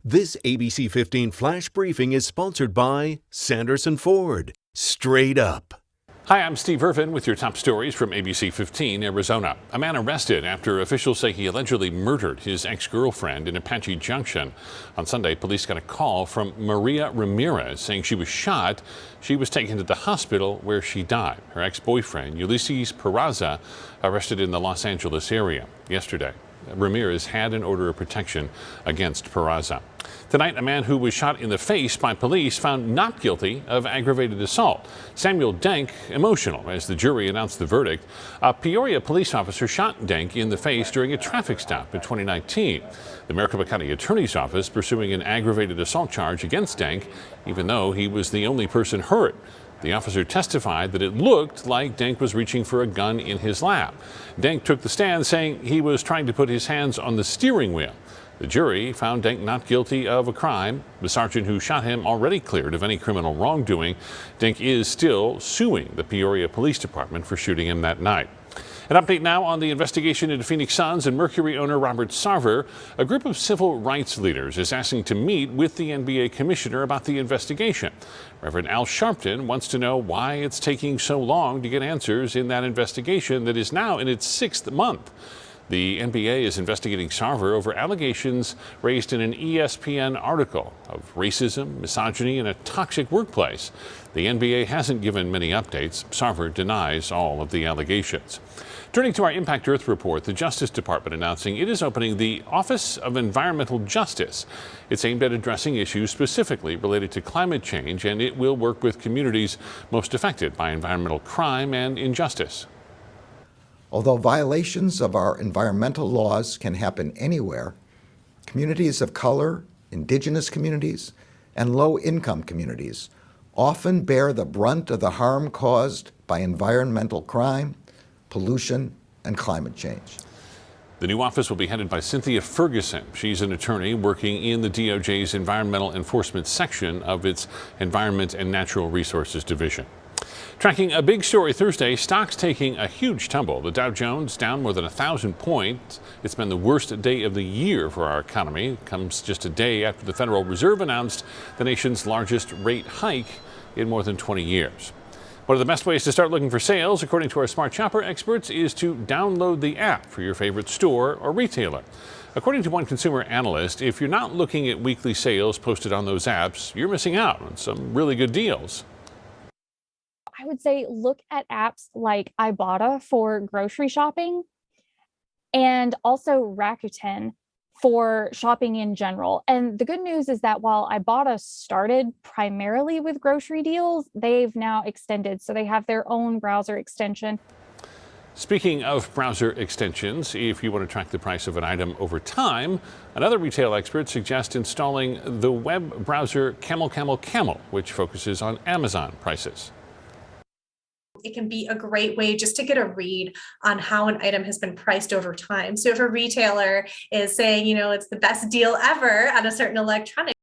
This ABC 15 flash briefing is sponsored by Sanderson Ford. Straight up. Hi, I'm Steve Irvin with your top stories from ABC15 Arizona. A man arrested after officials say he allegedly murdered his ex-girlfriend in Apache Junction. On Sunday, police got a call from Maria Ramirez saying she was shot. She was taken to the hospital where she died. Her ex-boyfriend, Ulysses Peraza, arrested in the Los Angeles area yesterday. Ramirez had an order of protection against Peraza. Tonight, a man who was shot in the face by police found not guilty of aggravated assault. Samuel Denk emotional as the jury announced the verdict. A Peoria police officer shot Denk in the face during a traffic stop in 2019. The Maricopa County Attorney's Office pursuing an aggravated assault charge against Denk, even though he was the only person hurt. The officer testified that it looked like Denk was reaching for a gun in his lap. Denk took the stand saying he was trying to put his hands on the steering wheel. The jury found Denk not guilty of a crime. The sergeant who shot him already cleared of any criminal wrongdoing. Denk is still suing the Peoria Police Department for shooting him that night. An update now on the investigation into Phoenix Suns and Mercury owner Robert Sarver. A group of civil rights leaders is asking to meet with the NBA commissioner about the investigation. Reverend Al Sharpton wants to know why it's taking so long to get answers in that investigation that is now in its 6th month. The NBA is investigating Sarver over allegations raised in an ESPN article of racism, misogyny, and a toxic workplace. The NBA hasn't given many updates. Sarver denies all of the allegations. Turning to our Impact Earth report, the Justice Department announcing it is opening the Office of Environmental Justice. It's aimed at addressing issues specifically related to climate change, and it will work with communities most affected by environmental crime and injustice. Although violations of our environmental laws can happen anywhere, communities of color, indigenous communities, and low-income communities often bear the brunt of the harm caused by environmental crime, pollution, and climate change. The new office will be headed by Cynthia Ferguson. She's an attorney working in the DOJ's Environmental Enforcement section of its Environment and Natural Resources Division. Tracking a big story Thursday, stocks taking a huge tumble. The Dow Jones down more than 1,000 points. It's been the worst day of the year for our economy. It comes just a day after the Federal Reserve announced the nation's largest rate hike in more than 20 years. One of the best ways to start looking for sales, according to our Smart Shopper experts, is to download the app for your favorite store or retailer. According to one consumer analyst, if you're not looking at weekly sales posted on those apps, you're missing out on some really good deals. I would say look at apps like Ibotta for grocery shopping and also Rakuten for shopping in general. And the good news is that while Ibotta started primarily with grocery deals, they've now extended. So they have their own browser extension. Speaking of browser extensions, if you want to track the price of an item over time, another retail expert suggests installing the web browser Camel, which focuses on Amazon prices. It can be a great way just to get a read on how an item has been priced over time. So if a retailer is saying, it's the best deal ever on a certain electronic,